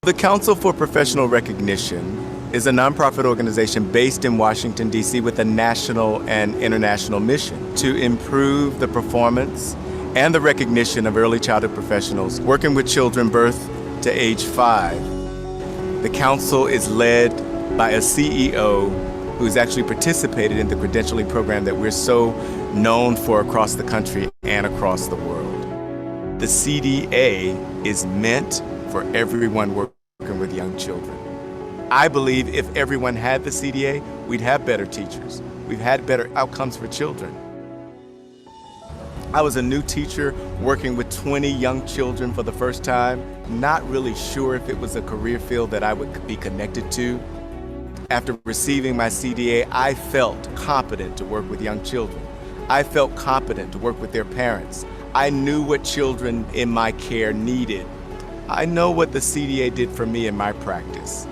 The Council for Professional Recognition is a nonprofit organization based in Washington, D.C. with a national and international mission to improve the performance and the recognition of early childhood professionals working with children birth to age 5. The council is led by a CEO who's actually participated in the credentialing program that we're so known for across the country and across the world. The CDA is meant for everyone working with young children. I believe if everyone had the CDA, we'd have better teachers. We've had better outcomes for children. I was a new teacher working with 20 young children for the first time, not really sure if it was a career field that I would be connected to. After receiving my CDA, I felt competent to work with young children. I felt competent to work with their parents. I knew what children in my care needed. I know what the CDA did for me in my practice.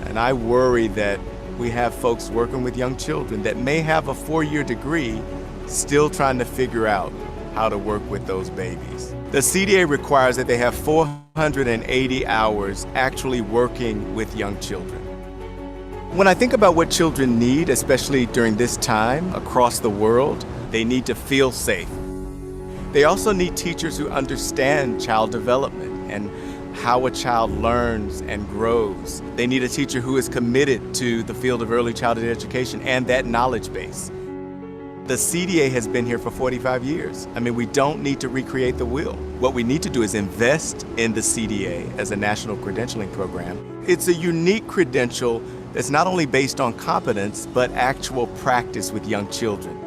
And I worry that we have folks working with young children that may have a 4-year degree still trying to figure out how to work with those babies. The CDA requires that they have 480 hours actually working with young children. When I think about what children need, especially during this time across the world, they need to feel safe. They also need teachers who understand child development and how a child learns and grows. They need a teacher who is committed to the field of early childhood education and that knowledge base. The CDA has been here for 45 years. I mean, we don't need to recreate the wheel. What we need to do is invest in the CDA as a national credentialing program. It's a unique credential that's not only based on competence, but actual practice with young children.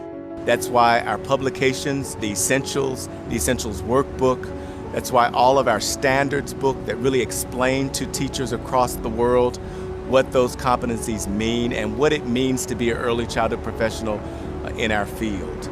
That's why our publications, the Essentials Workbook, that's why all of our standards book that really explain to teachers across the world what those competencies mean and what it means to be an early childhood professional in our field.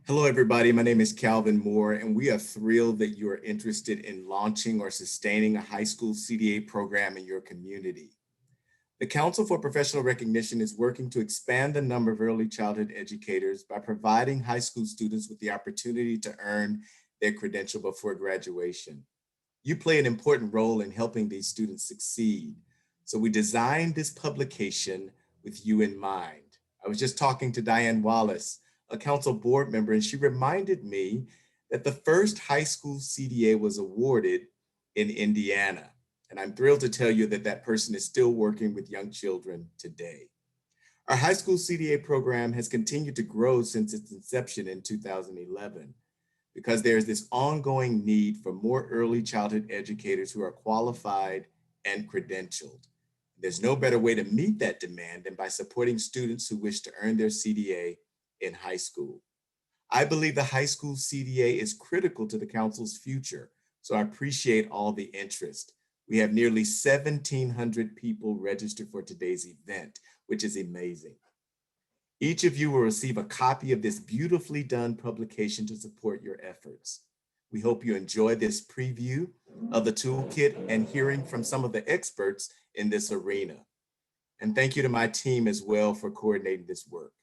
Hello, everybody. My name is Calvin Moore, and we are thrilled that you are interested in launching or sustaining a high school CDA program in your community. The Council for Professional Recognition is working to expand the number of early childhood educators by providing high school students with the opportunity to earn their credential before graduation. You play an important role in helping these students succeed. So we designed this publication with you in mind. I was just talking to Diane Wallace, a council board member, and she reminded me that the first high school CDA was awarded in Indiana. And I'm thrilled to tell you that that person is still working with young children today. Our high school CDA program has continued to grow since its inception in 2011 because there's this ongoing need for more early childhood educators who are qualified and credentialed. There's no better way to meet that demand than by supporting students who wish to earn their CDA in high school. I believe the high school CDA is critical to the council's future, so I appreciate all the interest. We have nearly 1,700 people registered for today's event, which is amazing. Each of you will receive a copy of this beautifully done publication to support your efforts. We hope you enjoy this preview of the toolkit and hearing from some of the experts in this arena. And thank you to my team as well for coordinating this work.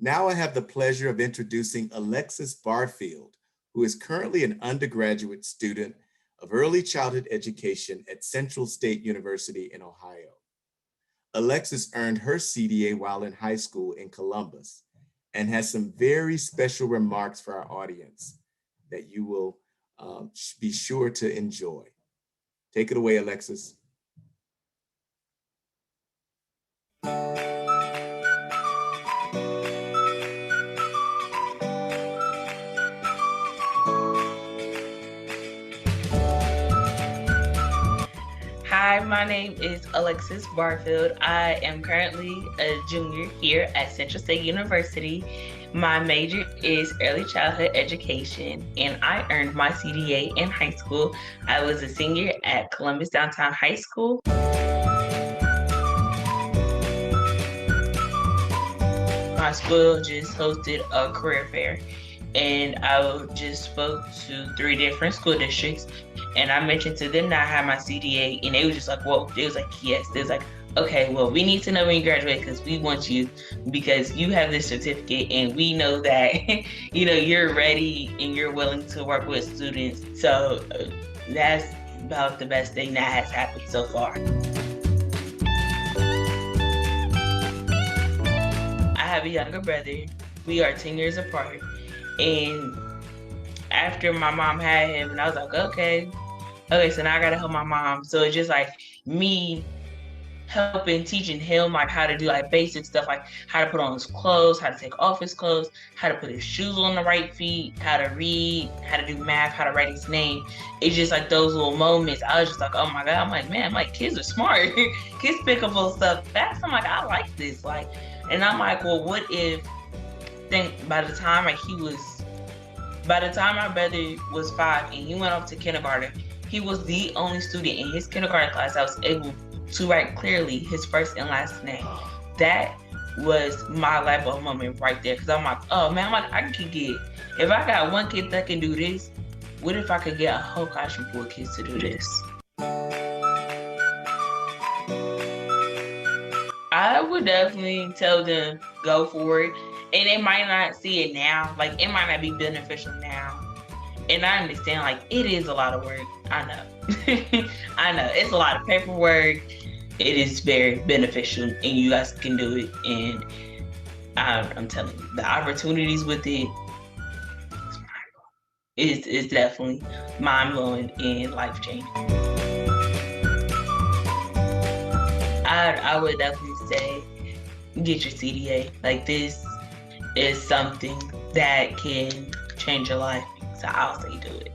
Now I have the pleasure of introducing Alexis Barfield, who is currently an undergraduate student of early childhood education at Central State University in Ohio. Alexis earned her CDA while in high school in Columbus and has some very special remarks for our audience that you will be sure to enjoy. Take it away, Alexis. Hi, my name is Alexis Barfield. I am currently a junior here at Central State University. My major is early childhood education, and I earned my CDA in high school. I was a senior at Columbus Downtown High School. My school just hosted a career fair, and I just spoke to 3 different school districts, and I mentioned to them that I had my CDA, and they were just like, whoa. They was like, yes. They was like, okay, well, we need to know when you graduate because we want you, because you have this certificate and we know that you're ready and you're willing to work with students. So that's about the best thing that has happened so far. I have a younger brother. We are 10 years apart. And after my mom had him, and I was like, okay, so now I gotta help my mom. So it's just like me helping, teaching him like how to do like basic stuff, like how to put on his clothes, how to take off his clothes, how to put his shoes on the right feet, how to read, how to do math, how to write his name. It's just like those little moments. I was just like, oh my God, I'm like, man, like kids are smart. Kids pick up on stuff fast. I'm like, I like this. And I'm like, well, what if, by the time my brother was 5 and he went off to kindergarten, he was the only student in his kindergarten class that was able to write clearly his first and last name. That was my light bulb moment right there, because I'm like, oh man, I could get, if I got one kid that can do this, what if I could get a whole classroom full of kids to do this? I would definitely tell them, go for it. And they might not see it now, like it might not be beneficial now. And I understand, like, it is a lot of work. I know. I know, it's a lot of paperwork. It is very beneficial and you guys can do it. And I'm telling you, the opportunities with it is definitely mind-blowing and life-changing. I would definitely say, get your CDA. Like, this is something that can change your life. So I'll say do it.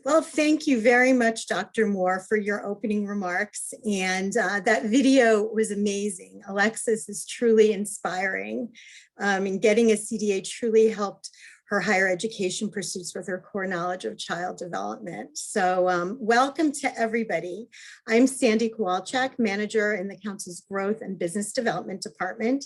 Well, thank you very much, Dr. Moore, for your opening remarks. And that video was amazing. Alexis is truly inspiring. And getting a CDA truly helped her higher education pursuits with her core knowledge of child development. So welcome to everybody. I'm Sandy Kowalczyk, manager in the Council's Growth and Business Development Department.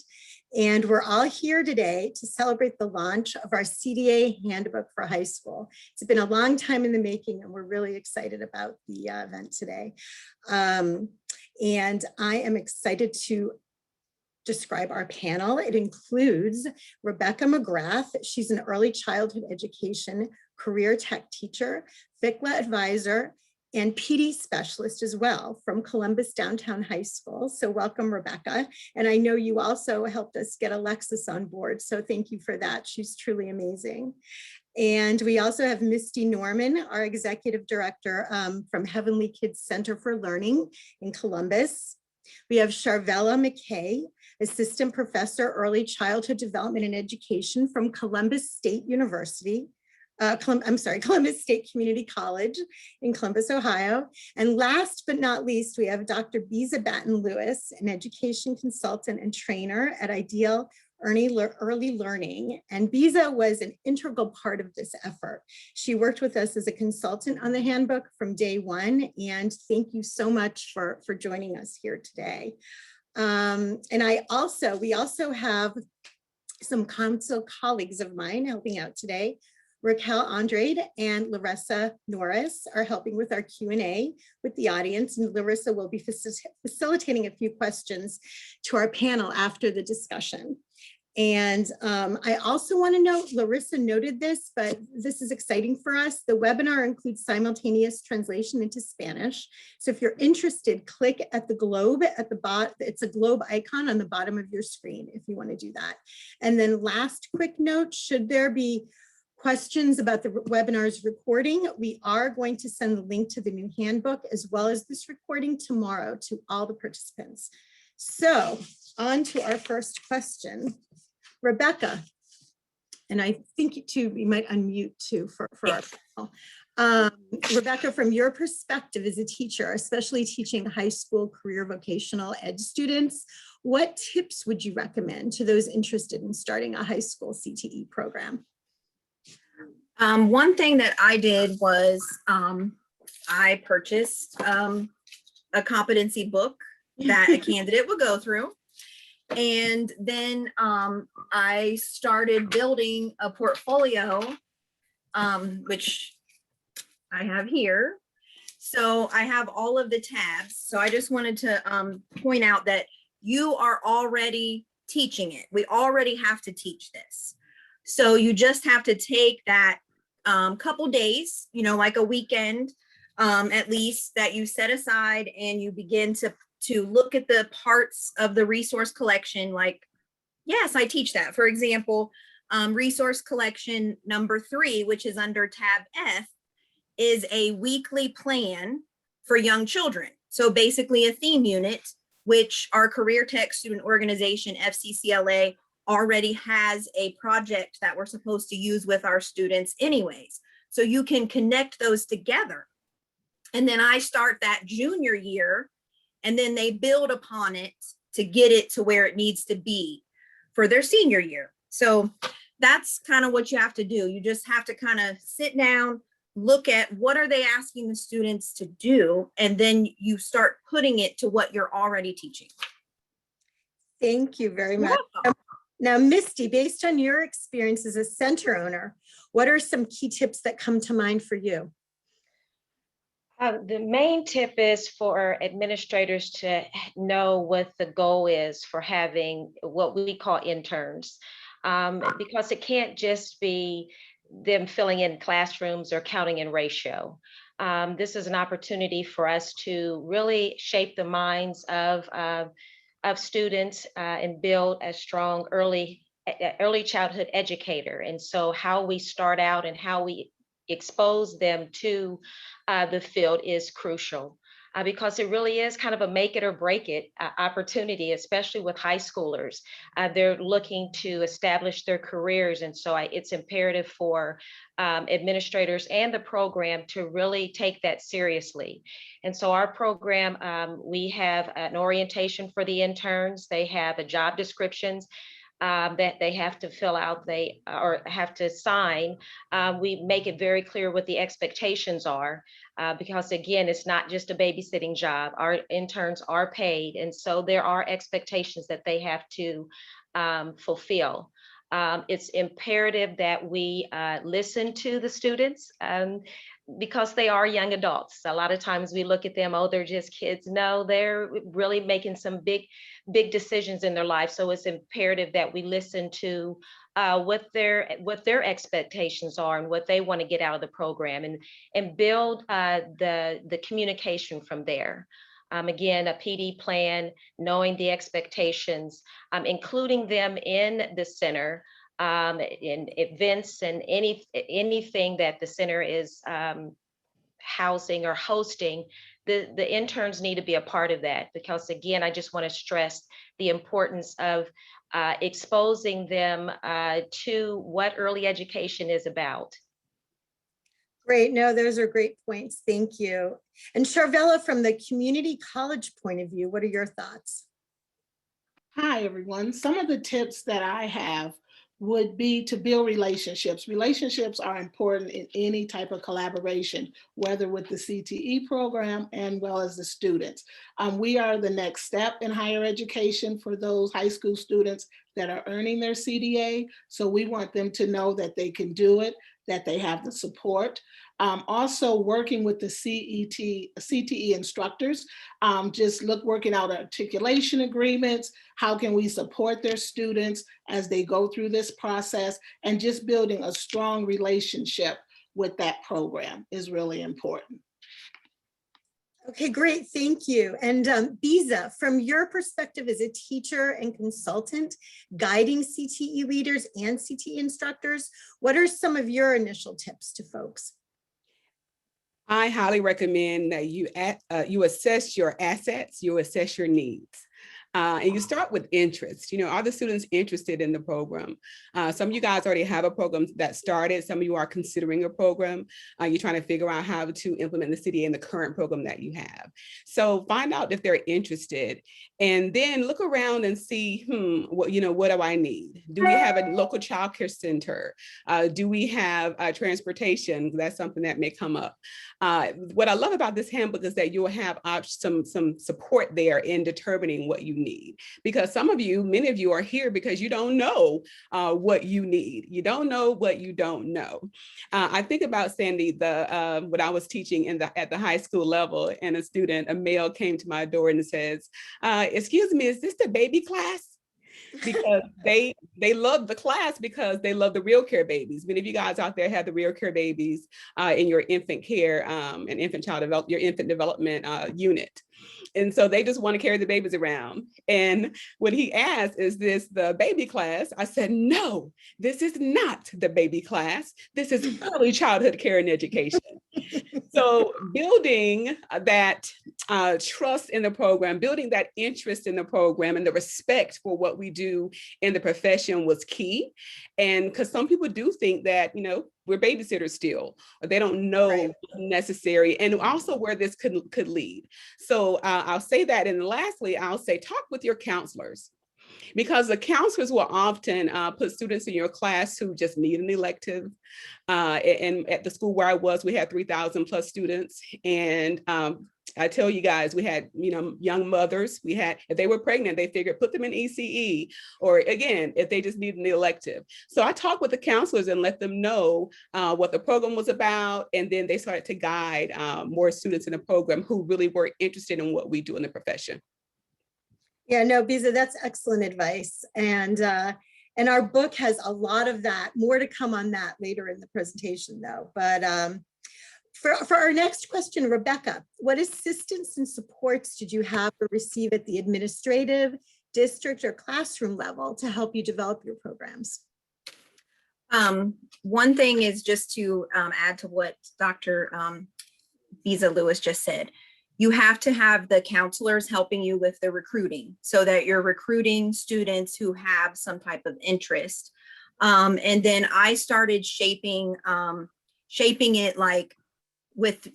And we're all here today to celebrate the launch of our CDA Handbook for High School. It's been a long time in the making, and we're really excited about the event today. And I am excited to describe our panel. It includes Rebecca McGrath. She's an early childhood education career tech teacher, FICLA advisor, and PD specialist as well from Columbus Downtown High School. So welcome, Rebecca. And I know you also helped us get Alexis on board. So thank you for that. She's truly amazing. And we also have Misty Norman, our executive director from Heavenly Kids Center for Learning in Columbus. We have Charvella McKay, assistant professor, early childhood development and education from Columbus State University. Columbus State Community College in Columbus, Ohio. And last but not least, we have Dr. Biza Batten-Lewis, an education consultant and trainer at Ideal Early Learning. And Biza was an integral part of this effort. She worked with us as a consultant on the handbook from day one. And thank you so much for joining us here today. And we also have some council colleagues of mine helping out today. Raquel Andrade and Larissa Norris are helping with our Q&A with the audience, and Larissa will be facilitating a few questions to our panel after the discussion. And I also want to note, Larissa noted this, but this is exciting for us. The webinar includes simultaneous translation into Spanish. So if you're interested, click at the globe at the bottom. It's a globe icon on the bottom of your screen if you want to do that. And then last quick note, should there be questions about the webinar's recording, we are going to send the link to the new handbook as well as this recording tomorrow to all the participants. So on to our first question. Rebecca, and I think you too, we might unmute too for our panel. Rebecca, from your perspective as a teacher, especially teaching high school career vocational ed students, what tips would you recommend to those interested in starting a high school CTE program? One thing that I did was I purchased a competency book that a candidate would go through. And then I started building a portfolio, which I have here. So I have all of the tabs. So I just wanted to point out that you are already teaching it. We already have to teach this. So you just have to take that couple days, you know, like a weekend at least, that you set aside, and you begin to look at the parts of the resource collection. Like, yes, I teach that. For example, resource collection number 3, which is under tab F, is a weekly plan for young children. So basically a theme unit, which our Career Tech Student Organization, FCCLA, already has a project that we're supposed to use with our students anyways. So you can connect those together. And then I start that junior year, and then they build upon it to get it to where it needs to be for their senior year. So that's kind of what you have to do. You just have to kind of sit down, look at what are they asking the students to do, and then you start putting it to what you're already teaching. Thank you very much. Now, Misty, based on your experience as a center owner, what are some key tips that come to mind for you? The main tip is for administrators to know what the goal is for having what we call interns, because it can't just be them filling in classrooms or counting in ratio. This is an opportunity for us to really shape the minds of students and build a strong early childhood educator. And so how we start out and how we expose them to the field is crucial, because it really is kind of a make it or break it opportunity, especially with high schoolers. They're looking to establish their careers. And so it's imperative for administrators and the program to really take that seriously. And so our program, we have an orientation for the interns. They have a job descriptions that they have to fill out, or have to sign. We make it very clear what the expectations are, because again, it's not just a babysitting job. Our interns are paid, and so there are expectations that they have to fulfill. It's imperative that we listen to the students, because they are young adults. A lot of times we look at them, oh, they're just kids. No, they're really making some big decisions in their life. So it's imperative that we listen to what their expectations are and what they want to get out of the program, and build the communication from there. Again, a PD plan, knowing the expectations, including them in the center, in events and anything that the center is housing or hosting. The interns need to be a part of that, because again, I just want to stress the importance of exposing them to what early education is about. Great. No, those are great points. Thank you. And Charvella, from the community college point of view, what are your thoughts? Hi, everyone. Some of the tips that I have would be to build relationships. Relationships are important in any type of collaboration, whether with the CTE program and well as the students. We are the next step in higher education for those high school students that are earning their CDA. So we want them to know that they can do it, that they have the support. Also working with the CTE instructors, working out articulation agreements. How can we support their students as they go through this process, and just building a strong relationship with that program is really important. Okay, great. Thank you. And Biza, from your perspective as a teacher and consultant guiding CTE leaders and CTE instructors, what are some of your initial tips to folks? I highly recommend that you assess your assets, you assess your needs. And you start with interest. You know, are the students interested in the program? Some of you guys already have a program that started. Some of you are considering a program. You're trying to figure out how to implement the CDA in the current program that you have. So find out if they're interested, and then look around and see, what do I need? Do we have a local child care center? Do we have transportation? That's something that may come up. What I love about this handbook is that you'll have some support there in determining what you need, because many of you are here because you don't know what you need. You don't know what you don't know. I think about, Sandy, when I was teaching at the high school level, and a male came to my door and says, excuse me, is this the baby class? Because they love the class because they love the real care babies. Many of you guys out there have the real care babies in your infant care and your infant development unit. And so they just want to carry the babies around. And when he asked, is this the baby class? I said, no, this is not the baby class. This is early childhood care and education. So building that trust in the program, building that interest in the program and the respect for what we do in the profession was key. And because some people do think that, we're babysitters still, or they don't know what's necessary, and also where this could lead. So I'll say that. And lastly, I'll say, talk with your counselors, because the counselors will often put students in your class who just need an elective. And at the school where I was, we had 3,000 plus students. And I tell you guys, we had, young mothers. If they were pregnant, they figured put them in ECE, or again, if they just need an elective. So I talked with the counselors and let them know what the program was about. And then they started to guide more students in the program who really were interested in what we do in the profession. Yeah, no, Biza, that's excellent advice. And our book has a lot of that. More to come on that later in the presentation, though. But for our next question, Rebecca, what assistance and supports did you have or receive at the administrative, district, or classroom level to help you develop your programs? One thing is just to add to what Dr. Biza Lewis just said. You have to have the counselors helping you with the recruiting so that you're recruiting students who have some type of interest. And then I started shaping it like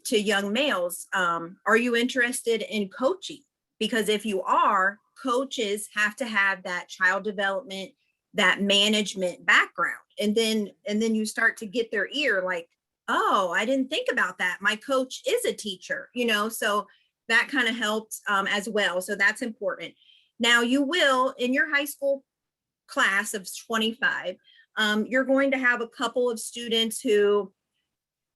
to young males. Are you interested in coaching? Because if you are, coaches have to have that child development, that management background. And then you start to get their ear like, oh, I didn't think about that. My coach is a teacher, so that kind of helped as well. So that's important. Now you will, in your high school class of 25, you're going to have a couple of students who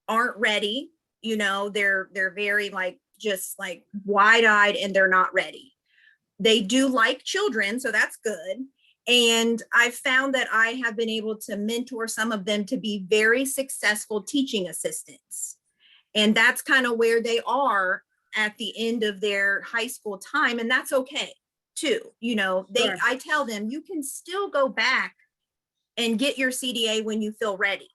aren't ready. They're very just wide-eyed and they're not ready. They do like children, so that's good. And I've found that I have been able to mentor some of them to be very successful teaching assistants. And that's kind of where they are at the end of their high school time. And that's okay too. Sure. I tell them you can still go back and get your CDA when you feel ready.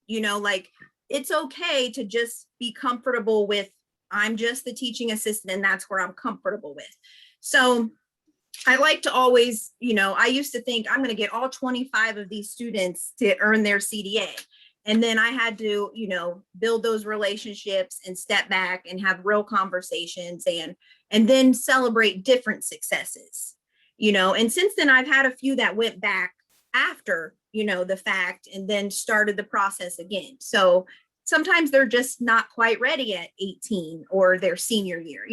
It's okay to just be comfortable with, I'm just the teaching assistant and that's where I'm comfortable with. So I like to always, I used to think I'm going to get all 25 of these students to earn their CDA. And then I had to, build those relationships and step back and have real conversations and then celebrate different successes, and since then I've had a few that went back after, the fact and then started the process again. So sometimes they're just not quite ready at 18 or their senior year,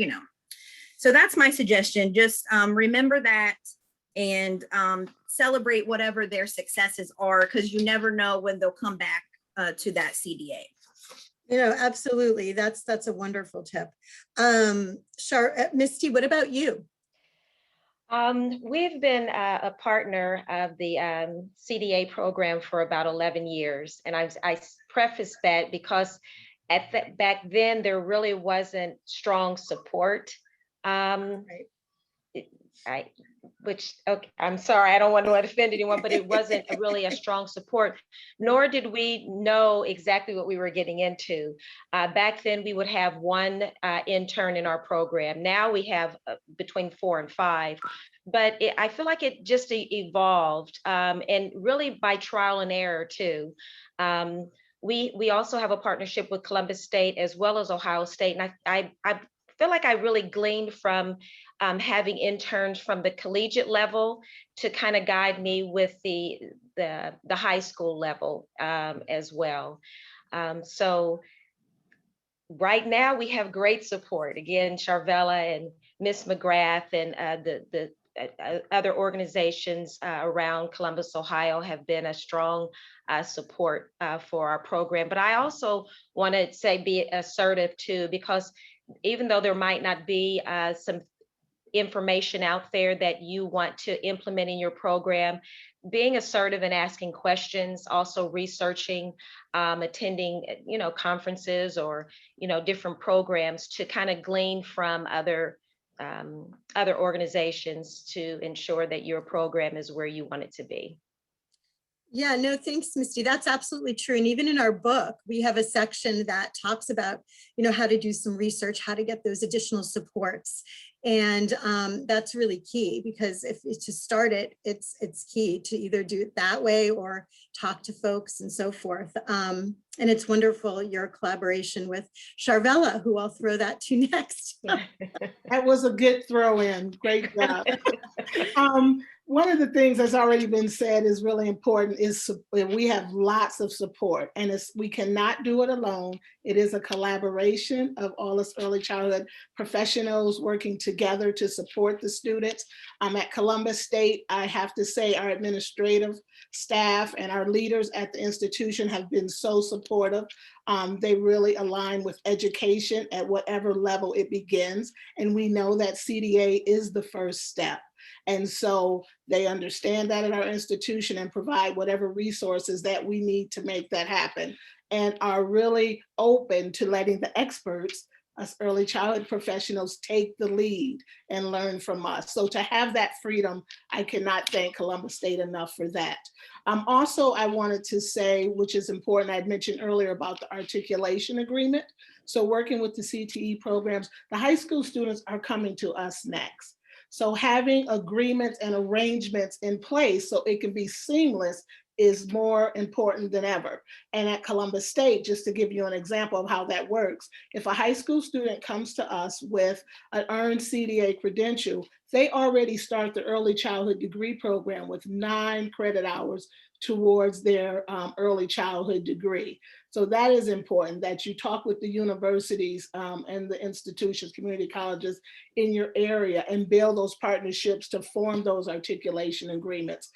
So that's my suggestion. Just remember that and celebrate whatever their successes are, because you never know when they'll come back to that CDA. Absolutely. That's a wonderful tip. Misty, what about you? We've been a partner of the CDA program for about 11 years. And I preface that because back then, there really wasn't strong support. Right. Okay, I'm sorry, I don't want to offend anyone, but it wasn't really a strong support, nor did we know exactly what we were getting into. Back then, we would have one intern in our program. Now we have between 4 and 5, but I feel like it just evolved, and really by trial and error too. We also have a partnership with Columbus State as well as Ohio State, and I feel like I really gleaned from having interns from the collegiate level to kind of guide me with the high school level as well. So right now we have great support. Again, Charvella and Miss McGrath and the other organizations around Columbus, Ohio have been a strong support for our program. But I also want to say be assertive too, because even though there might not be some information out there that you want to implement in your program, being assertive and asking questions, also researching, attending, conferences or, different programs to kind of glean from other organizations to ensure that your program is where you want it to be. Yeah, no, thanks, Misty. That's absolutely true. And even in our book, we have a section that talks about, how to do some research, how to get those additional supports. And that's really key, because if it's to start it, it's key to either do it that way or talk to folks and so forth. And it's wonderful, your collaboration with Charvella, who I'll throw that to next. That was a good throw in. Great job. One of the things that's already been said is really important is we have lots of support, and we cannot do it alone. It is a collaboration of all us early childhood professionals working together to support the students. At Columbus State, I have to say our administrative staff and our leaders at the institution have been so supportive. They really align with education at whatever level it begins. And we know that CDA is the first step. And so they understand that at our institution and provide whatever resources that we need to make that happen, and are really open to letting the experts, us early childhood professionals, take the lead and learn from us. So to have that freedom, I cannot thank Columbus State enough for that. Also, I wanted to say, which is important, I had mentioned earlier about the articulation agreement. So working with the CTE programs, the high school students are coming to us next. So having agreements and arrangements in place so it can be seamless is more important than ever. And at Columbus State, just to give you an example of how that works, if a high school student comes to us with an earned CDA credential, they already start the early childhood degree program with 9 credit hours towards their early childhood degree. So that is important, that you talk with the universities and the institutions, community colleges in your area, and build those partnerships to form those articulation agreements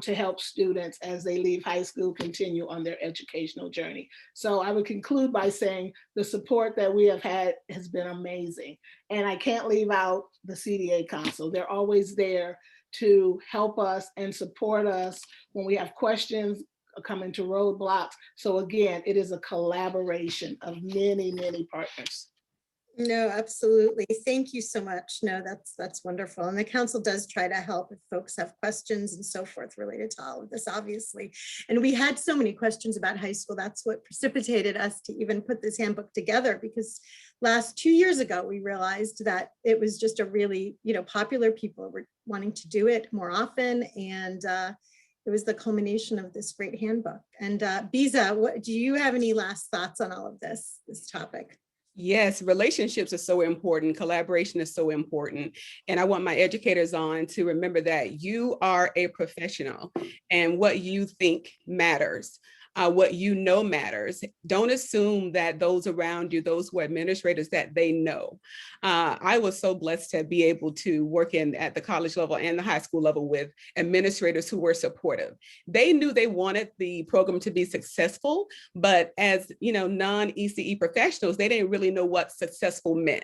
to help students as they leave high school continue on their educational journey. So I would conclude by saying the support that we have had has been amazing. And I can't leave out the CDA Council. They're always there to help us and support us when we have questions, come into roadblocks. So again, it is a collaboration of many, many partners. No, absolutely. Thank you so much. No, that's wonderful. And the council does try to help if folks have questions and so forth related to all of this, obviously. And we had so many questions about high school. That's what precipitated us to even put this handbook together, because 2 years ago, we realized that it was just a really, popular, people were wanting to do it more often. And it was the culmination of this great handbook. And Biza, do you have any last thoughts on all of this topic? Yes, relationships are so important. Collaboration is so important. And I want my educators on to remember that you are a professional and what you think matters. What you know matters. Don't assume that those around you, those who are administrators, that they know. I was so blessed to be able to work at the college level and the high school level with administrators who were supportive. They knew they wanted the program to be successful, but as non-ECE professionals, they didn't really know what successful meant.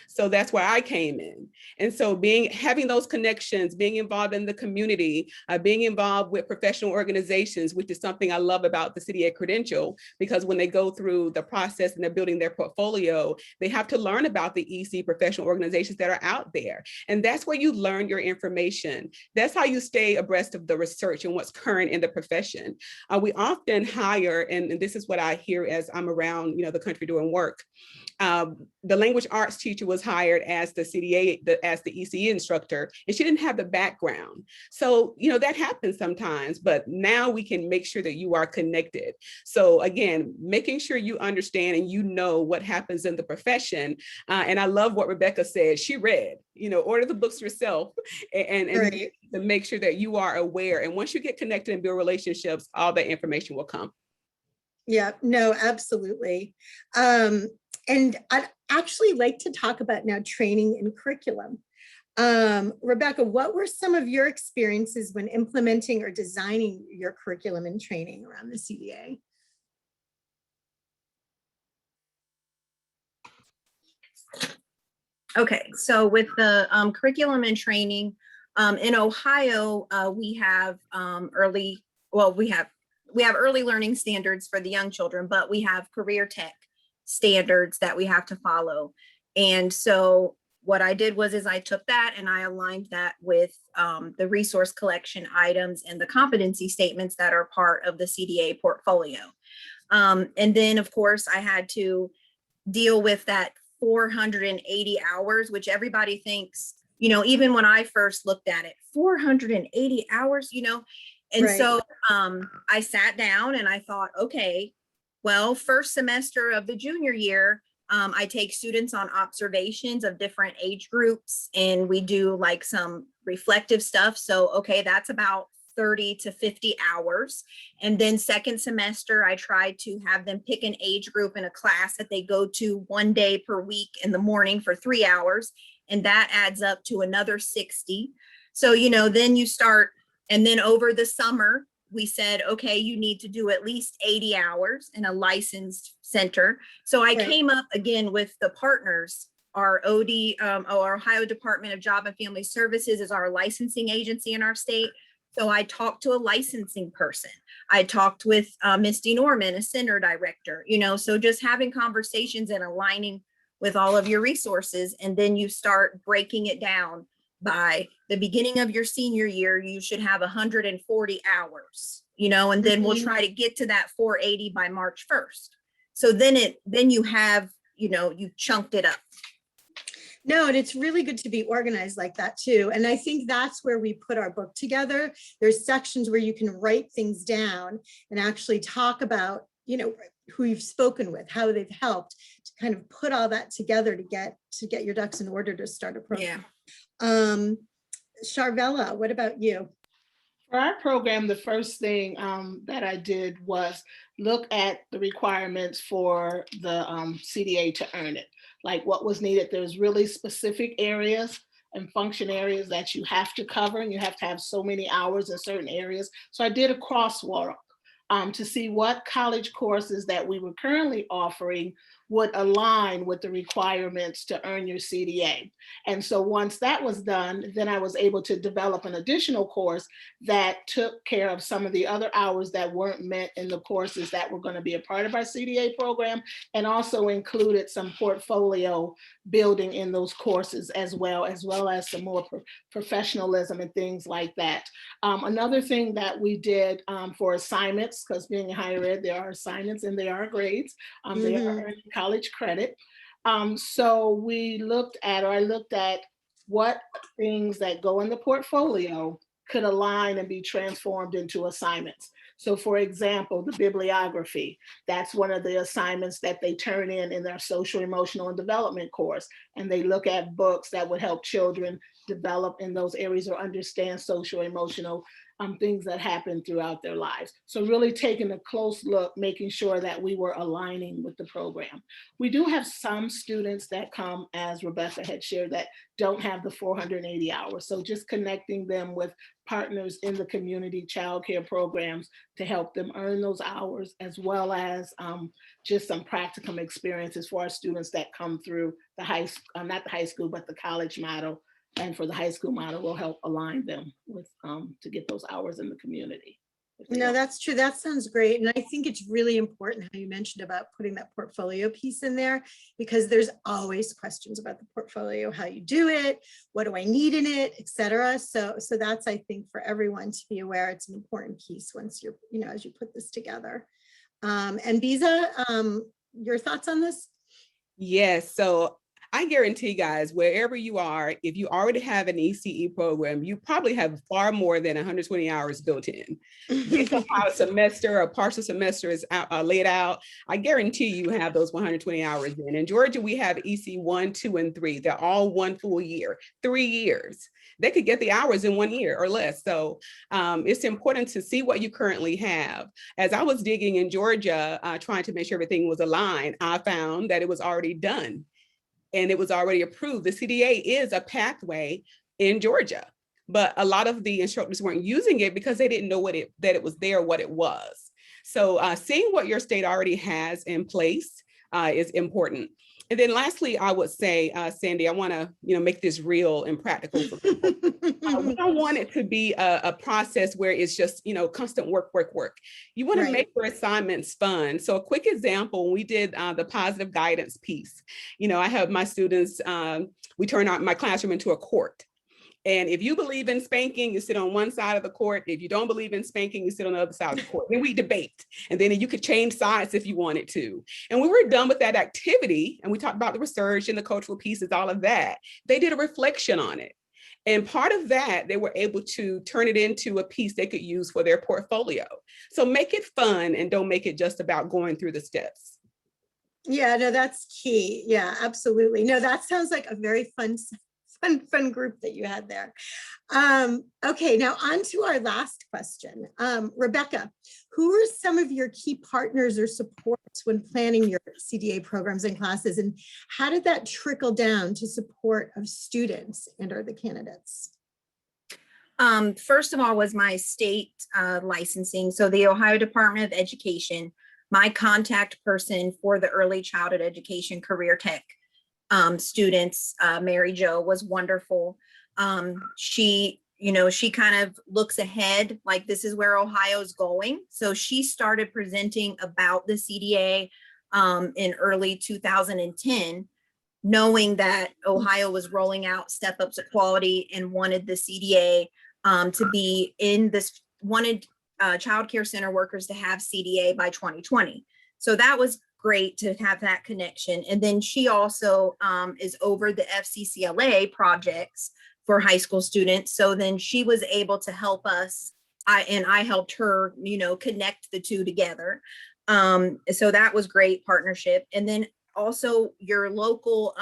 So that's where I came in. And so having those connections, being involved in the community, being involved with professional organizations, which is something I love about the CDA credential, because when they go through the process and they're building their portfolio, they have to learn about the EC professional organizations that are out there. And that's where you learn your information. That's how you stay abreast of the research and what's current in the profession. We often hire, and this is what I hear as I'm around, the country doing work. The language arts teacher was hired as the CDA, as the ECE instructor, and she didn't have the background. So, that happens sometimes, but now we can make sure that you are connected. So again, making sure you understand and what happens in the profession. And I love what Rebecca said. She read, order the books yourself and Right. to make sure that you are aware. And once you get connected and build relationships, all that information will come. Yeah, no, absolutely. And I'd actually like to talk about now training and curriculum. Rebecca, what were some of your experiences when implementing or designing your curriculum and training around the CDA? Okay, so with the curriculum and training in Ohio, we have early learning standards for the young children, but we have career tech standards that we have to follow. And so what I did was I took that and I aligned that with the resource collection items and the competency statements that are part of the CDA portfolio. And then of course I had to deal with that 480 hours, which everybody thinks, even when I first looked at it, 480 hours, and Right. so I sat down and I thought, okay, well, first semester of the junior year, I take students on observations of different age groups and we do like some reflective stuff. So, okay, that's about 30 to 50 hours. And then second semester, I try to have them pick an age group in a class that they go to 1 day per week in the morning for 3 hours. And that adds up to another 60. So, then you start, and then over the summer, we said, okay, you need to do at least 80 hours in a licensed center. So I came up again with the partners. Our our Ohio Department of Job and Family Services is our licensing agency in our state. So I talked to a licensing person. I talked with Misty Norman, a center director, so just having conversations and aligning with all of your resources. And then you start breaking it down. By the beginning of your senior year, you should have 140 hours, and then we'll try to get to that 480 by March 1st. So then you have, you chunked it up. No, and it's really good to be organized like that too. And I think that's where we put our book together. There's sections where you can write things down and actually talk about, who you've spoken with, how they've helped to kind of put all that together to get your ducks in order to start a program. Yeah. Charvella, what about you? For our program, the first thing that I did was look at the requirements for the CDA to earn it, like what was needed. There's really specific areas and function areas that you have to cover, and you have to have so many hours in certain areas. So I did a crosswalk to see what college courses that we were currently offering would align with the requirements to earn your CDA. And so once that was done, then I was able to develop an additional course that took care of some of the other hours that weren't met in the courses that were going to be a part of our CDA program, and also included some portfolio building in those courses as well as some more professionalism and things like that. Another thing that we did for assignments, because being in higher ed, there are assignments and there are grades. They are earning college credit. So I looked at what things that go in the portfolio could align and be transformed into assignments. So for example, the bibliography, that's one of the assignments that they turn in their social, emotional, and development course. And they look at books that would help children develop in those areas or understand social emotional things that happen throughout their lives. So really taking a close look, making sure that we were aligning with the program. We do have some students that come, as Rebecca had shared, that don't have the 480 hours. So just connecting them with partners in the community childcare programs to help them earn those hours, as well as just some practicum experiences for our students that come through the not the high school, but the college model. And for the high school model, will help align them with to get those hours in the community. No, that's true. That sounds great. And I think it's really important how you mentioned about putting that portfolio piece in there, because there's always questions about the portfolio, how you do it, what do I need in it, et cetera. So that's, I think, for everyone to be aware, it's an important piece once you're, as you put this together. And Biza, your thoughts on this? Yes. So I guarantee, guys, wherever you are, if you already have an ECE program, you probably have far more than 120 hours built in. Based on how a semester or partial semester is laid out, I guarantee you have those 120 hours in. In Georgia, we have EC 1, 2, and 3. They're all one full year, 3 years. They could get the hours in 1 year or less. So it's important to see what you currently have. As I was digging in Georgia, trying to make sure everything was aligned, I found that it was already done. And it was already approved. The CDA is a pathway in Georgia, but a lot of the instructors weren't using it because they didn't know that it was there, what it was. So seeing what your state already has in place is important. And then lastly, I would say, Sandy, I want to make this real and practical for people. We don't want it to be a process where it's just constant work. You want to make your assignments fun. So a quick example, when we did the positive guidance piece, I have my students, we turn out my classroom into a court. And if you believe in spanking, you sit on one side of the court. If you don't believe in spanking, you sit on the other side of the court. Then we debate. And then you could change sides if you wanted to. And when we were done with that activity, and we talked about the research and the cultural pieces, all of that, they did a reflection on it. And part of that, they were able to turn it into a piece they could use for their portfolio. So make it fun and don't make it just about going through the steps. Yeah, no, that's key. Yeah, absolutely. No, that sounds like a very fun group that you had there. Okay, now on to our last question. Rebecca, who are some of your key partners or supports when planning your CDA programs and classes, and how did that trickle down to support of students and or the candidates? First of all was my state licensing. So the Ohio Department of Education, my contact person for the early childhood education career tech students, Mary Jo, was wonderful. She kind of looks ahead, like this is where Ohio's going. So she started presenting about the CDA in early 2010, knowing that Ohio was rolling out step ups of quality and wanted the CDA to be in this, wanted child care center workers to have CDA by 2020. So that was great to have that connection. And then she also is over the FCCLA projects for high school students. So then she was able to help us. I helped her, connect the two together. So that was great partnership. And then also your local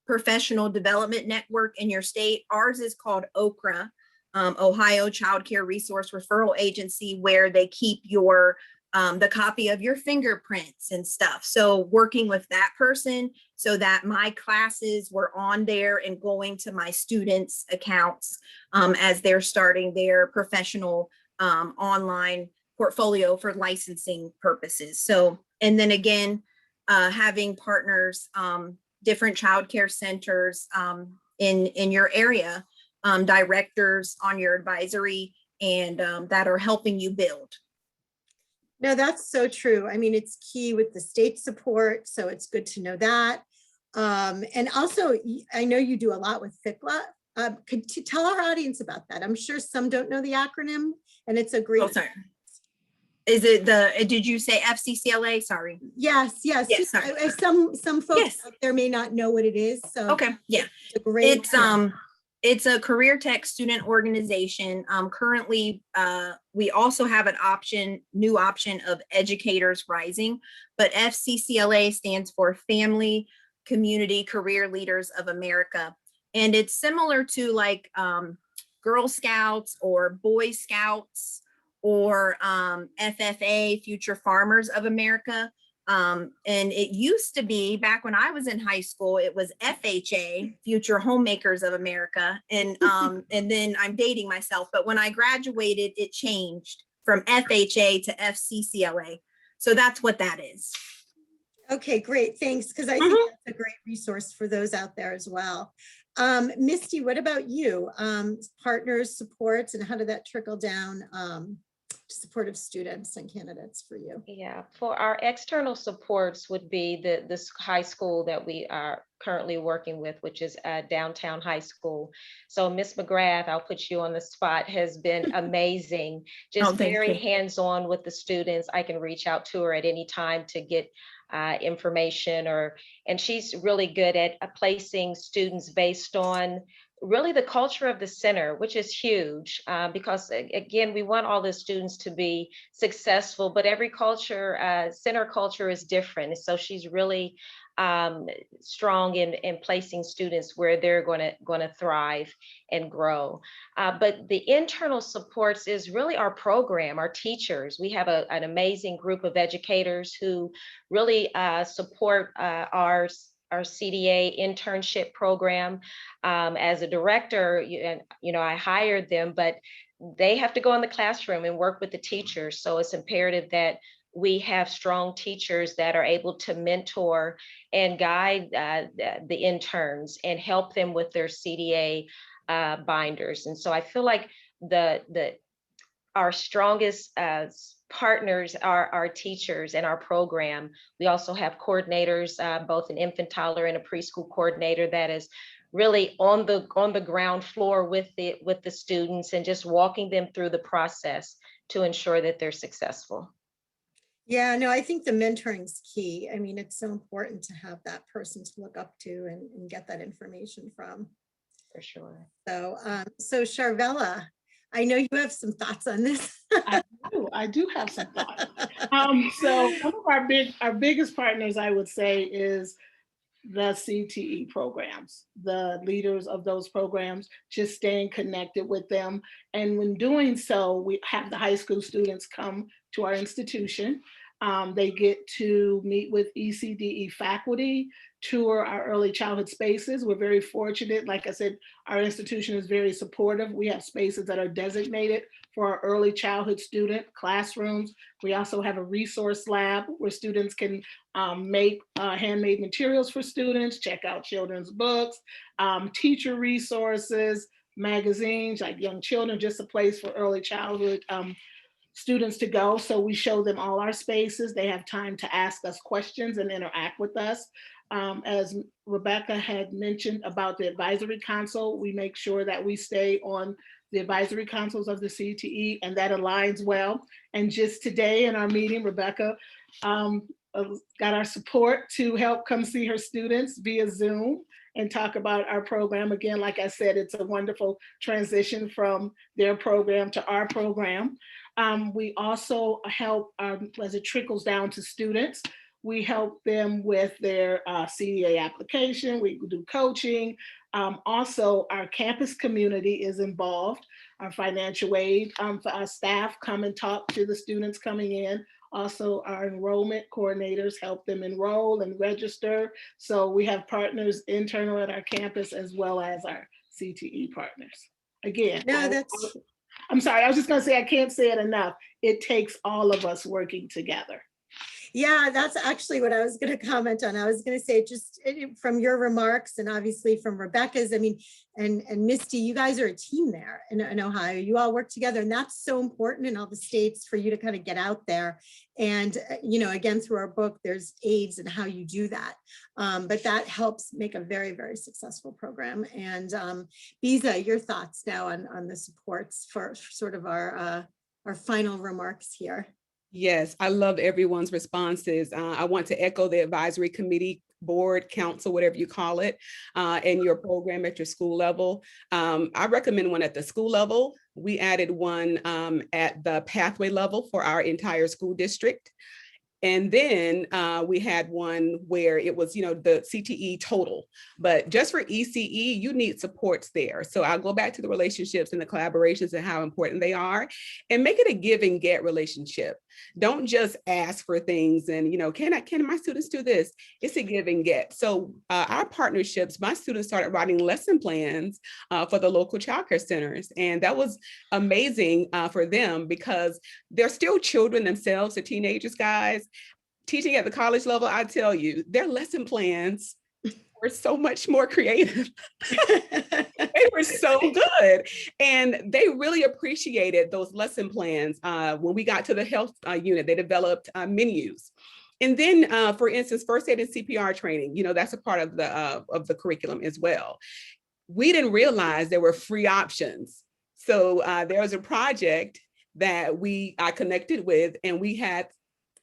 professional development network in your state. Ours is called OCRA, Ohio Child Care Resource Referral Agency, where they keep your the copy of your fingerprints and stuff. So working with that person so that my classes were on there and going to my students' accounts as they're starting their professional online portfolio for licensing purposes. So, and then again, having partners, different childcare centers in your area, directors on your advisory, and that are helping you build. No, that's so true. I mean, it's key with the state support, so it's good to know that. And also, I know you do a lot with FICLA. Could you tell our audience about that? I'm sure some don't know the acronym, and it's a great. Oh, sorry. Is it did you say FCCLA? Sorry. Yes. Yes, sorry. Some folks out there may not know what it is. So okay, yeah. It's a career tech student organization. Currently, we also have an new option of Educators Rising, but FCCLA stands for Family Community Career Leaders of America. And it's similar to like Girl Scouts or Boy Scouts or FFA, Future Farmers of America. And it used to be, back when I was in high school, it was FHA, Future Homemakers of America. And then I'm dating myself, but when I graduated, it changed from FHA to FCCLA. So that's what that is. Okay, great, thanks, because I think that's a great resource for those out there as well. Misty, what about you? Partners, supports, and how did that trickle down to supportive students and candidates for you? Yeah, for our external supports would be this high school that we are currently working with, which is Downtown High School. So Miss McGrath, I'll put you on the spot, has been amazing, just very hands-on with the students. I can reach out to her at any time to get information, and she's really good at placing students based on really the culture of the center, which is huge, because again, we want all the students to be successful, but every culture, center culture is different. So she's really strong in placing students where they're going to thrive and grow. But the internal supports is really our program, our teachers. We have an amazing group of educators who really support our CDA internship program. As a director, I hired them, but they have to go in the classroom and work with the teachers. So it's imperative that we have strong teachers that are able to mentor and guide the interns and help them with their CDA binders. And so I feel like our strongest partners are our teachers and our program. We also have coordinators, both an infant, toddler, and a preschool coordinator that is really on the ground floor with the students and just walking them through the process to ensure that they're successful. Yeah, no, I think the mentoring's key. I mean, it's so important to have that person to look up to and get that information from. For sure. So Charvella, I know you have some thoughts on this. I do have some thoughts. So one of our biggest partners, I would say, is the CTE programs, the leaders of those programs, just staying connected with them. And when doing so, we have the high school students come to our institution. They get to meet with ECDE faculty, tour our early childhood spaces. We're very fortunate. Like I said, our institution is very supportive. We have spaces that are designated for our early childhood student classrooms. We also have a resource lab where students can make handmade materials for students, check out children's books, teacher resources, magazines like Young Children, just a place for early childhood students to go. So we show them all our spaces. They have time to ask us questions and interact with us. As Rebecca had mentioned about the advisory council, we make sure that we stay on the advisory councils of the CTE, and that aligns well. And just today in our meeting, Rebecca got our support to help come see her students via Zoom and talk about our program. Again, like I said, it's a wonderful transition from their program to our program. We also help, as it trickles down to students, we help them with their CDA application. We do coaching. Also, our campus community is involved. Our financial aid for our staff come and talk to the students coming in. Also, our enrollment coordinators help them enroll and register. So we have partners internal at our campus as well as our CTE partners. Again, No, I'm sorry, I was just going to say, I can't say it enough. It takes all of us working together. Yeah, that's actually what I was going to comment on. I was going to say, just from your remarks and obviously from Rebecca's, I mean, and Misty, you guys are a team there in Ohio. You all work together, and that's so important in all the states for you to kind of get out there. And, again, through our book, there's aids and how you do that. But that helps make a very, very successful program. And Biza, your thoughts now on the supports for sort of our final remarks here. Yes, I love everyone's responses. I want to echo the advisory committee, board, council, whatever you call it, and your program at your school level. I recommend one at the school level. We added one at the pathway level for our entire school district. And then we had one where it was, the CTE total, but just for ECE, you need supports there. So I'll go back to the relationships and the collaborations and how important they are, and make it a give and get relationship. Don't just ask for things and, can my students do this? It's a give and get. So our partnerships, my students started writing lesson plans for the local childcare centers. And that was amazing for them because they're still children themselves, the teenagers, guys. Teaching at the college level, I tell you, their lesson plans were so much more creative. They were so good. And they really appreciated those lesson plans. When we got to the health unit, they developed menus. And then, for instance, first aid and CPR training, that's a part of the curriculum as well. We didn't realize there were free options. So there was a project that I connected with, and we had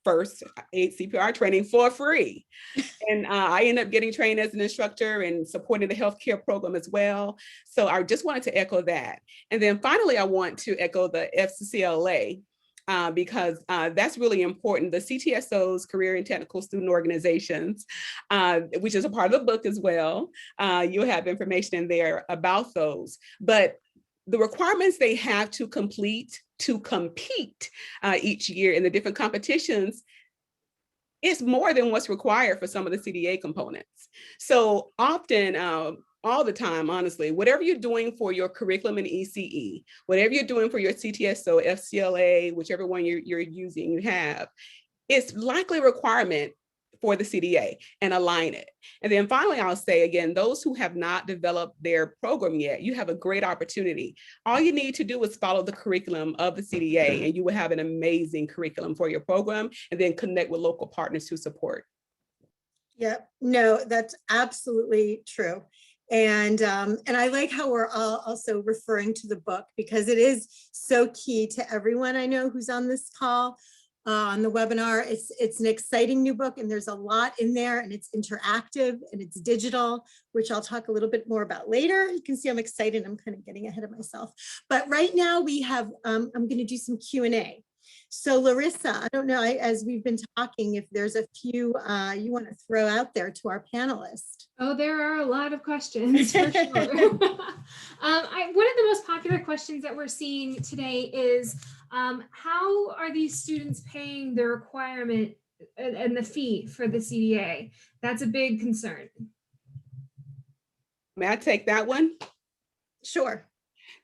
first aid CPR training for free. And I ended up getting trained as an instructor and supporting the healthcare program as well. So I just wanted to echo that. And then finally, I want to echo the FCCLA because that's really important. The CTSOs, Career and Technical Student Organizations, which is a part of the book as well. You'll have information in there about those. But the requirements they have to complete to compete each year in the different competitions is more than what's required for some of the CDA components. So often, all the time, honestly, whatever you're doing for your curriculum in ECE, whatever you're doing for your CTSO, FCLA, whichever one you're using, you have, it's likely a requirement for the CDA, and align it. And then finally, I'll say again, those who have not developed their program yet, you have a great opportunity. All you need to do is follow the curriculum of the CDA, and you will have an amazing curriculum for your program, and then connect with local partners who support. Yeah, no, that's absolutely true. And I like how we're all also referring to the book, because it is so key to everyone I know who's on this call. On the webinar. It's an exciting new book, and there's a lot in there, and it's interactive and it's digital, which I'll talk a little bit more about later. You can see I'm excited. I'm kind of getting ahead of myself. But right now we have, I'm going to do some Q&A. So Larissa, I don't know, as we've been talking, if there's a few you want to throw out there to our panelists. Oh, there are a lot of questions for sure. One of the most popular questions that we're seeing today is, how are these students paying the requirement and the fee for the CDA? That's a big concern. May I take that one? Sure.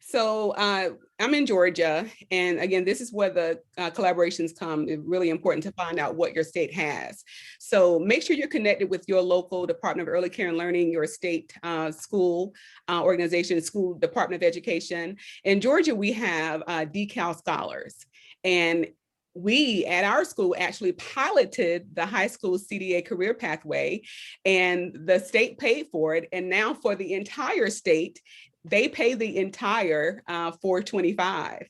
So I'm in Georgia, and again, this is where the collaborations come. It's really important to find out what your state has. So make sure you're connected with your local Department of Early Care and Learning, your state school organization, school Department of Education. In Georgia, we have DeCal Scholars, and we at our school actually piloted the high school CDA career pathway, and the state paid for it. And now for the entire state, they pay the entire $425.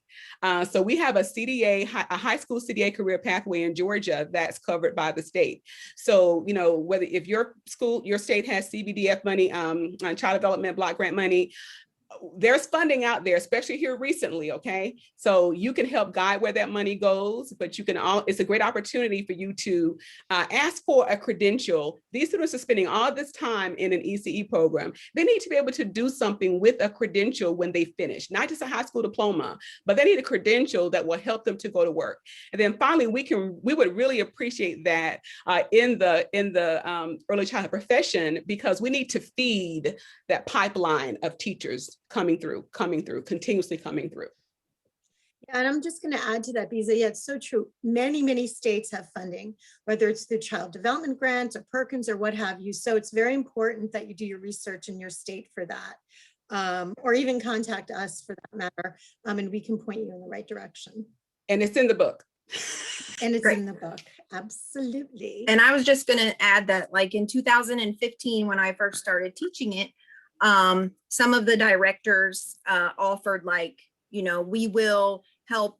So we have a CDA, a high school CDA career pathway in Georgia that's covered by the state. So, whether if your school, your state has CBDF money, child development block grant money, there's funding out there, especially here recently, okay? So you can help guide where that money goes, but it's a great opportunity for you to ask for a credential. These students are spending all this time in an ECE program. They need to be able to do something with a credential when they finish, not just a high school diploma, but they need a credential that will help them to go to work. And then finally, we would really appreciate that in the early childhood profession, because we need to feed that pipeline of teachers coming through, continuously coming through. Yeah, and I'm just going to add to that, because yeah, it's so true. Many states have funding, whether it's the child development grant or Perkins or what have you. So it's very important that you do your research in your state for that, or even contact us for that matter, and we can point you in the right direction. And it's in the book. And it's Great. in the book, absolutely. And I was just going to add that, like in 2015, when I first started teaching it, some of the directors offered, like, we will help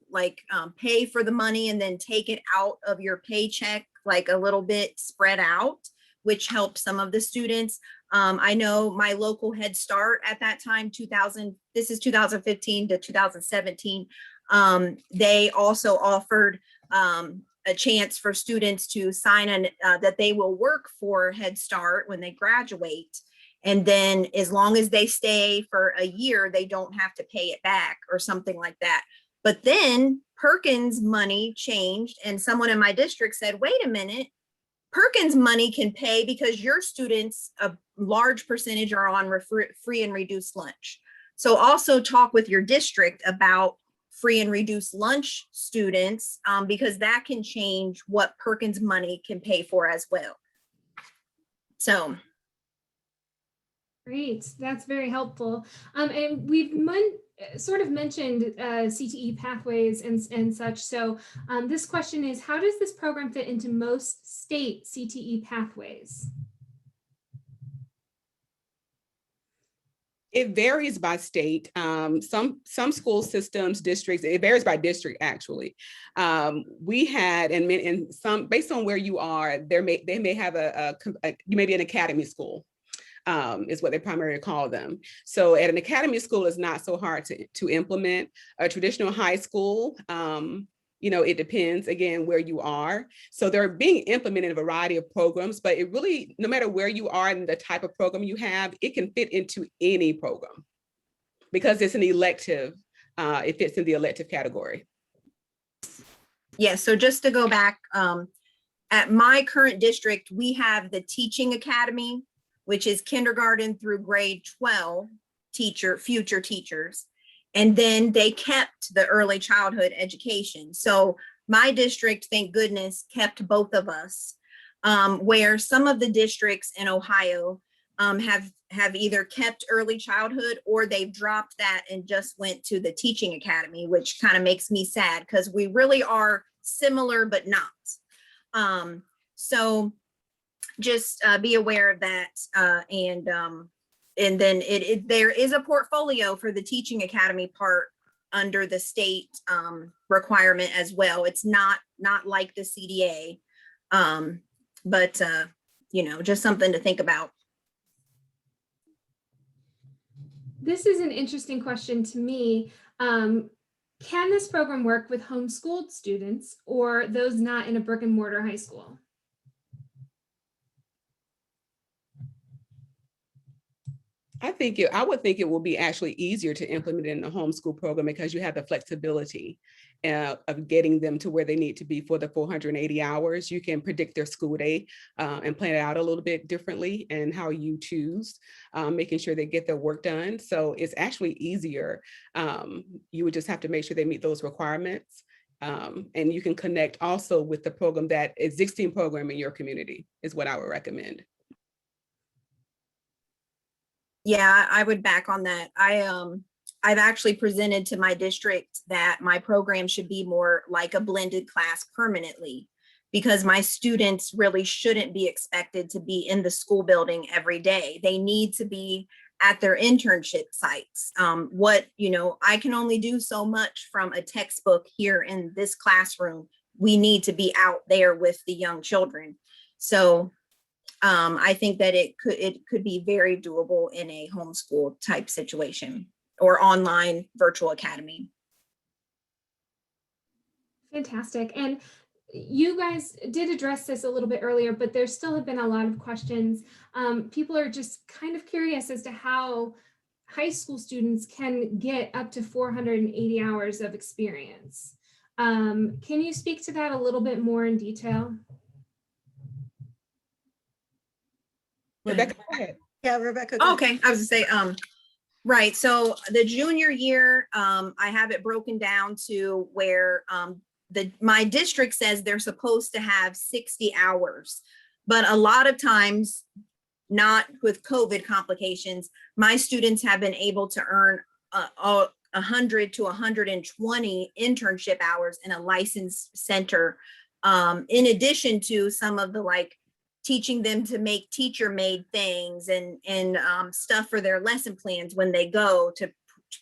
pay for the money and then take it out of your paycheck, like a little bit spread out, which helped some of the students. I know my local Head Start at that time, this is 2015 to 2017. They also offered a chance for students to sign that they will work for Head Start when they graduate. And then as long as they stay for a year, they don't have to pay it back or something like that. But then Perkins money changed, and someone in my district said, wait a minute, Perkins money can pay because your students, a large percentage are on free and reduced lunch. So also talk with your district about free and reduced lunch students, because that can change what Perkins money can pay for as well. So. Great, that's very helpful. And we've sort of mentioned CTE pathways and such. So this question is, how does this program fit into most state CTE pathways? It varies by state. Some school systems, districts, it varies by district actually. We had, and some, based on where you are, they may have you may be an academy school. Is what they primarily call them. So at an academy school, it's not so hard to implement. A traditional high school, it depends again where you are. So they're being implemented in a variety of programs, but it really, no matter where you are and the type of program you have, it can fit into any program because it's an elective. It fits in the elective category. Yeah, so just to go back, at my current district, we have the Teaching Academy, which is kindergarten through grade 12 future teachers. And then they kept the early childhood education. So my district, thank goodness, kept both of us, where some of the districts in Ohio have either kept early childhood or they've dropped that and just went to the Teaching Academy, which kind of makes me sad because we really are similar, but not. So just be aware of that. And then there is a portfolio for the Teaching Academy part under the state requirement as well. It's not like the CDA, but just something to think about. This is an interesting question to me. Can this program work with homeschooled students or those not in a brick and mortar high school? I would think it will be actually easier to implement it in the homeschool program because you have the flexibility of getting them to where they need to be for the 480 hours. You can predict their school day and plan it out a little bit differently and how you choose, making sure they get their work done. So it's actually easier. You would just have to make sure they meet those requirements. And you can connect also with the program, that existing program in your community is what I would recommend. Yeah, I would back on that. I've actually presented to my district that my program should be more like a blended class permanently, because my students really shouldn't be expected to be in the school building every day. They need to be at their internship sites. I can only do so much from a textbook here in this classroom. We need to be out there with the young children. So I think that it could be very doable in a homeschool type situation or online virtual academy. Fantastic. And you guys did address this a little bit earlier, but there still have been a lot of questions. People are just kind of curious as to how high school students can get up to 480 hours of experience. Can you speak to that a little bit more in detail? Rebecca, go ahead. Yeah, Rebecca. Go Okay, I was gonna say, right. So the junior year, I have it broken down to where my district says they're supposed to have 60 hours, but a lot of times, not with COVID complications, my students have been able to earn 100 to 120 internship hours in a licensed center, in addition to some of the teaching them to make teacher-made things and stuff for their lesson plans when they go to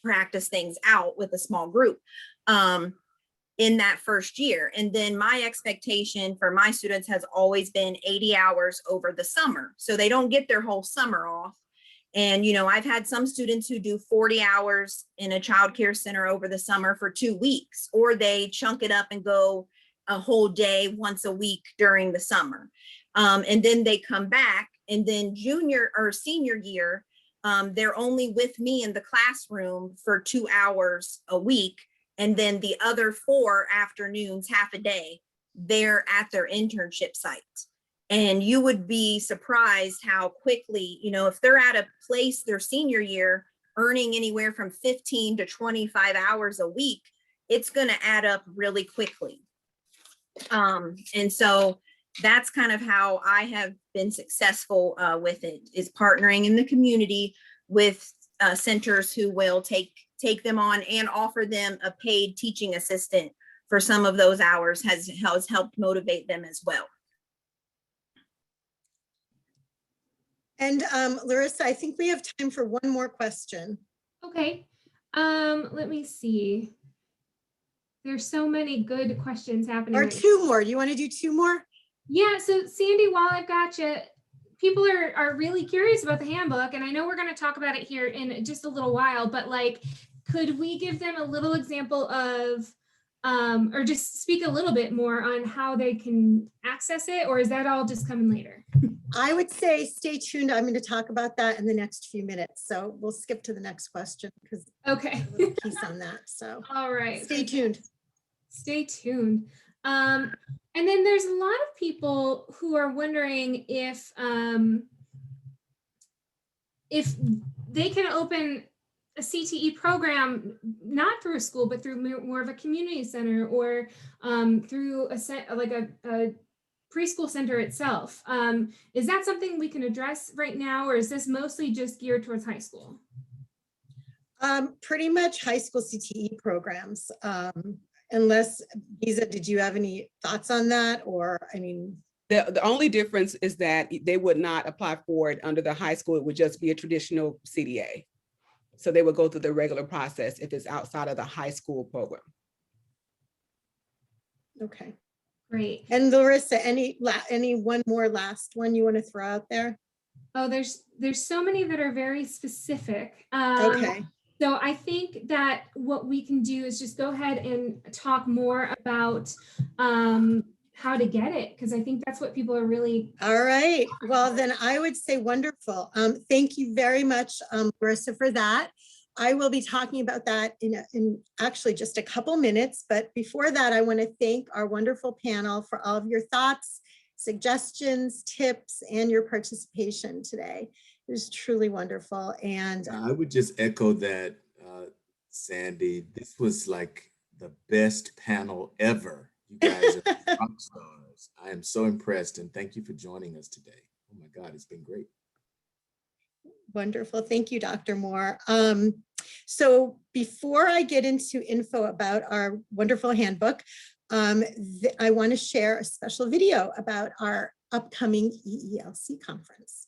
practice things out with a small group in that first year. And then my expectation for my students has always been 80 hours over the summer. So they don't get their whole summer off. And, I've had some students who do 40 hours in a child care center over the summer for 2 weeks, or they chunk it up and go a whole day once a week during the summer. And then they come back, and then junior or senior year, they're only with me in the classroom for 2 hours a week. And then the other 4 afternoons, half a day, they're at their internship site. And you would be surprised how quickly, you know, if they're at a place their senior year, earning anywhere from 15 to 25 hours a week, it's going to add up really quickly. And so that's kind of how I have been successful with it, is partnering in the community with centers who will take them on and offer them a paid teaching assistant for some of those hours has helped motivate them as well. And Larissa, I think we have time for one more question. Okay, let me see. There's so many good questions happening. Or right 2 more. Do you want to do 2 more? Yeah, so Sandy, while I've got you, people are really curious about the handbook, and I know we're going to talk about it here in just a little while, but like, could we give them a little example of, or just speak a little bit more on how they can access it, or is that all just coming later? I would say stay tuned. I'm going to talk about that in the next few minutes. So we'll skip to the next question because Okay. a little piece on that. So All right. stay tuned. Stay tuned. And then there's a lot of people who are wondering if they can open a CTE program, not through a school, but through more of a community center or through a preschool center itself. Is that something we can address right now, or is this mostly just geared towards high school? Pretty much high school CTE programs. Unless, Giza, did you have any thoughts on that? Or, I mean, the only difference is that they would not apply for it under the high school. It would just be a traditional CDA. So they would go through the regular process if it's outside of the high school program. okay. Great. And Larissa, any one more last one you want to throw out there? Oh, there's so many that are very specific. Okay. So I think that what we can do is just go ahead and talk more about how to get it, because I think that's what people are really. All right. Well, then I would say wonderful. Thank you very much, Larissa, for that. I will be talking about that in actually just a couple minutes. But before that, I want to thank our wonderful panel for all of your thoughts, suggestions, tips, and your participation today. It was truly wonderful. And I would just echo that, Sandy. This was like the best panel ever. You guys are rock stars. I am so impressed, and thank you for joining us today. Oh my God, it's been great. Wonderful. Thank you, Dr. Moore. So before I get into info about our wonderful handbook, I want to share a special video about our upcoming EELC conference.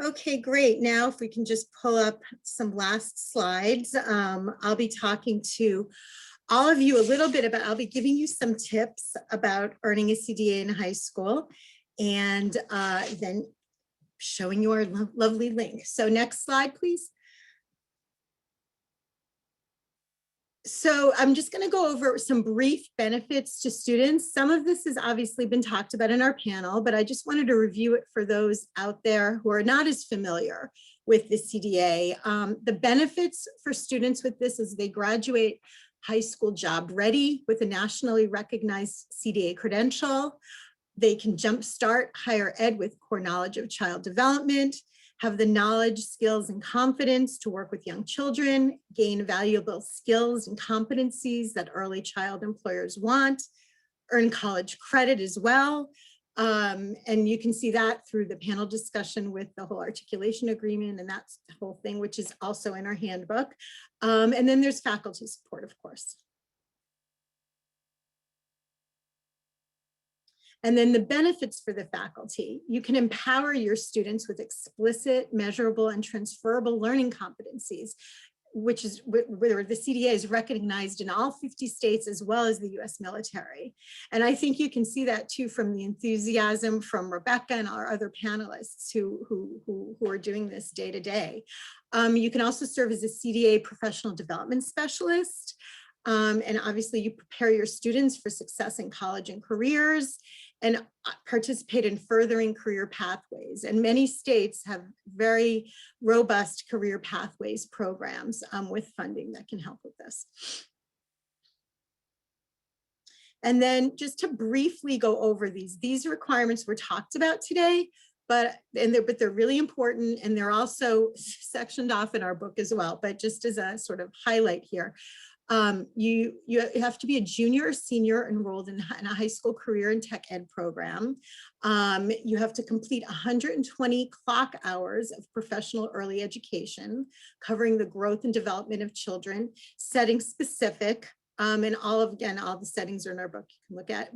Okay, great. Now, if we can just pull up some last slides, I'll be talking to all of you a little bit about, I'll be giving you some tips about earning a CDA in high school, and then showing you our lovely link. So next slide, please. So I'm just going to go over some brief benefits to students. Some of this has obviously been talked about in our panel, but I just wanted to review it for those out there who are not as familiar with the CDA. The benefits for students with this is they graduate high school job ready with a nationally recognized CDA credential. They can jumpstart higher ed with core knowledge of child development, have the knowledge, skills, and confidence to work with young children, gain valuable skills and competencies that early child employers want, earn college credit as well. And you can see that through the panel discussion with the whole articulation agreement and that's the whole thing, which is also in our handbook. And then there's faculty support, of course. And then the benefits for the faculty, you can empower your students with explicit, measurable, and transferable learning competencies, which is where the CDA is recognized in all 50 states as well as the US military. And I think you can see that too from the enthusiasm from Rebecca and our other panelists who are doing this day to day. You can also serve as a CDA professional development specialist. And obviously you prepare your students for success in college and careers and participate in furthering career pathways. And many states have very robust career pathways programs with funding that can help with this. And then just to briefly go over these requirements were talked about today, but they're really important and they're also sectioned off in our book as well, but just as a sort of highlight here. You have to be a junior or senior enrolled in a high school career and tech ed program. You have to complete 120 clock hours of professional early education, covering the growth and development of children, setting specific, and all the settings are in our book you can look at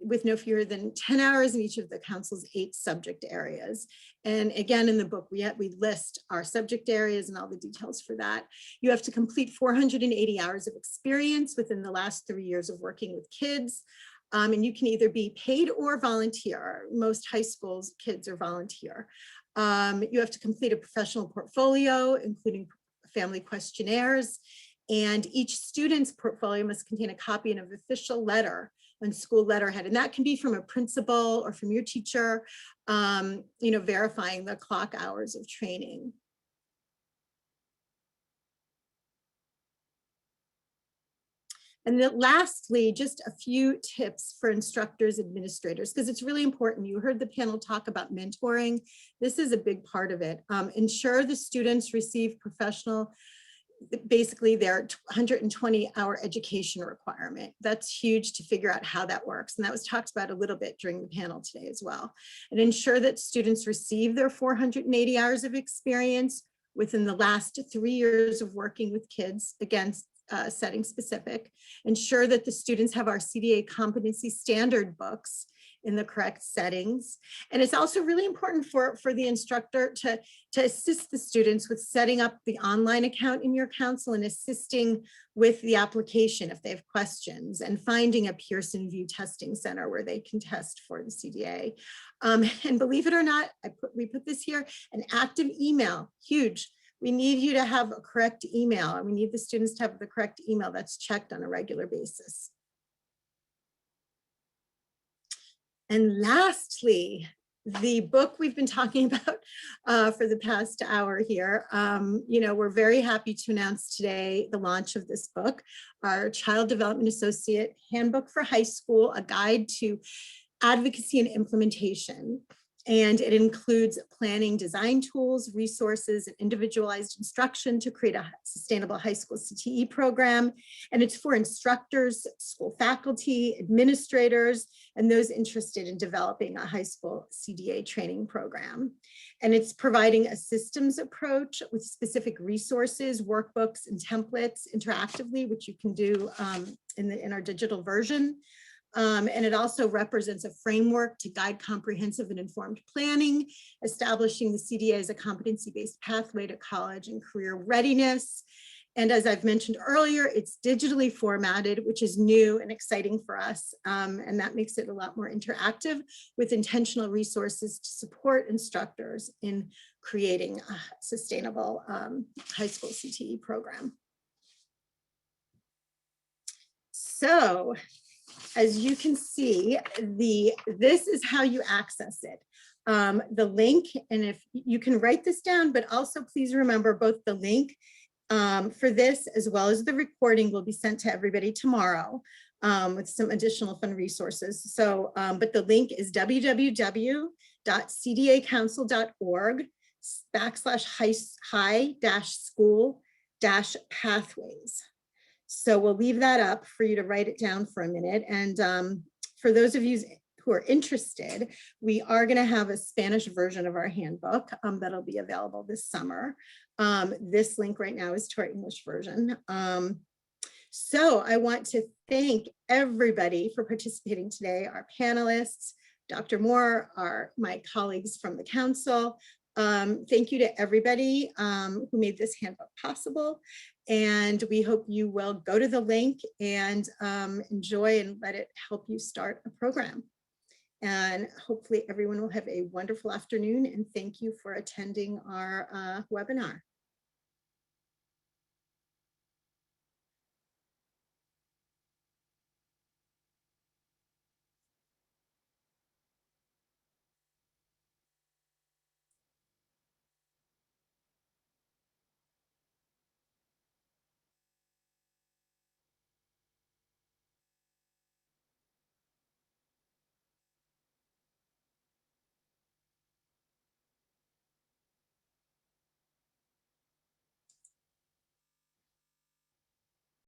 with no fewer than 10 hours in each of the council's 8 subject areas. And again, in the book, we list our subject areas and all the details for that. You have to complete 480 hours of experience within the last 3 years of working with kids. And you can either be paid or volunteer. Most high schools kids are volunteer. You have to complete a professional portfolio, including family questionnaires. And each student's portfolio must contain a copy of an official letter on school letterhead. And that can be from a principal or from your teacher, verifying the clock hours of training. And then lastly, just a few tips for instructors, administrators, because it's really important. You heard the panel talk about mentoring. This is a big part of it. Ensure the students receive professional, basically their 120-hour education requirement. That's huge to figure out how that works. And that was talked about a little bit during the panel today as well. And ensure that students receive their 480 hours of experience within the last 3 years of working with kids, again, setting specific. Ensure that the students have our CDA competency standard books in the correct settings. And it's also really important for the instructor to assist the students with setting up the online account in your council and assisting with the application if they have questions and finding a Pearson VUE testing center where they can test for the CDA. And believe it or not, we put this here, an active email, huge. We need you to have a correct email and we need the students to have the correct email that's checked on a regular basis. And lastly, the book we've been talking about for the past hour here, we're very happy to announce today the launch of this book, our Child Development Associate Handbook for High School, a guide to advocacy and implementation. And it includes planning design tools, resources, and individualized instruction to create a sustainable high school CTE program. And it's for instructors, school faculty, administrators, and those interested in developing a high school CDA training program. And it's providing a systems approach with specific resources, workbooks, and templates interactively, which you can do in our digital version. And it also represents a framework to guide comprehensive and informed planning, establishing the CDA as a competency-based pathway to college and career readiness. And as I've mentioned earlier, it's digitally formatted, which is new and exciting for us. And that makes it a lot more interactive with intentional resources to support instructors in creating a sustainable high school CTE program. So as you can see, this is how you access it. The link, and if you can write this down, but also please remember both the link for this as well as the recording will be sent to everybody tomorrow with some additional fun resources. So, but the link is www.cdacouncil.org/high-school-pathways. So we'll leave that up for you to write it down for a minute. And for those of you who are interested, we are going to have a Spanish version of our handbook that'll be available this summer. This link right now is to our English version. So I want to thank everybody for participating today, our panelists, Dr. Moore, my colleagues from the council. Thank you to everybody who made this handbook possible. And we hope you will go to the link and enjoy and let it help you start a program. And hopefully everyone will have a wonderful afternoon, and thank you for attending our webinar.